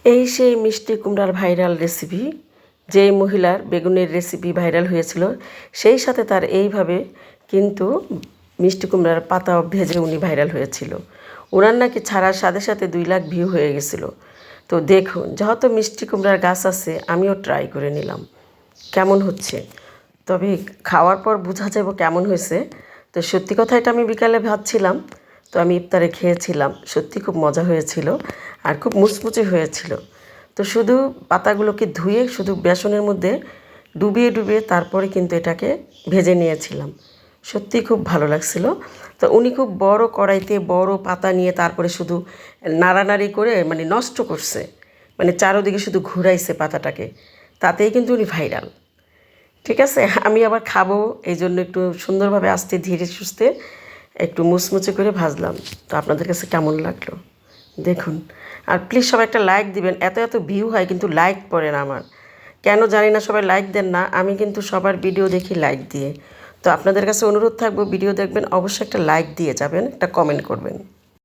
এই সেই মিষ্টি কুমড়ার ভাইরাল রেসিপি, যেই মহিলার বেগুনের রেসিপি ভাইরাল হয়েছিল সেই সাথে তার এইভাবে কিন্তু মিষ্টি কুমড়ার পাতাও ভেজে উনি ভাইরাল হয়েছিল। ওনার নাকি ছাড়ার সাথে সাথে 2 লাখ ভিউ হয়ে গেছিল। তো দেখুন, যেহেতু মিষ্টি কুমড়ার গাছ আছে আমিও ট্রাই করে নিলাম কেমন হচ্ছে। তবে খাওয়ার পর বোঝা যাবে কেমন হয়েছে। তো সত্যি কথা, এটা আমি বিকালে ভাবছিলাম, তো আমি ইফতারে খেয়েছিলাম, সত্যি খুব মজা হয়েছিল আর খুব মুচমুচে হয়েছিল। তো শুধু পাতাগুলোকে ধুয়ে শুধু বেসনের মধ্যে ডুবিয়ে ডুবিয়ে তারপরে কিন্তু এটাকে ভেজে নিয়েছিলাম। সত্যি খুব ভালো লাগছিল। তো উনি খুব বড় কড়াইতে বড় পাতা নিয়ে তারপরে শুধু নাড়ানাড়ি করে মানে নষ্ট করছে, মানে চারোদিকে শুধু ঘুরাইছে পাতাটাকে, তাতেই কিন্তু উনি ভাইরাল। ঠিক আছে, আমি আবার খাবো, এই জন্য একটু সুন্দরভাবে আস্তে ধীরে সুস্থে একটু মুচমুচে করে ভাজলাম। তো আপনাদের কাছে কেমন লাগলো দেখুন। আর প্লিজ সবাই একটা লাইক দিবেন। এত এত ভিউ হয় কিন্তু লাইক পড়ে না আমার, কেন জানি না, সবাই লাইক দেন না। আমি কিন্তু সবার ভিডিও দেখি লাইক দিয়ে। তো আপনাদের কাছে অনুরোধ থাকবো, ভিডিও দেখবেন অবশ্যই একটা লাইক দিয়ে যাবেন, একটা কমেন্ট করবেন।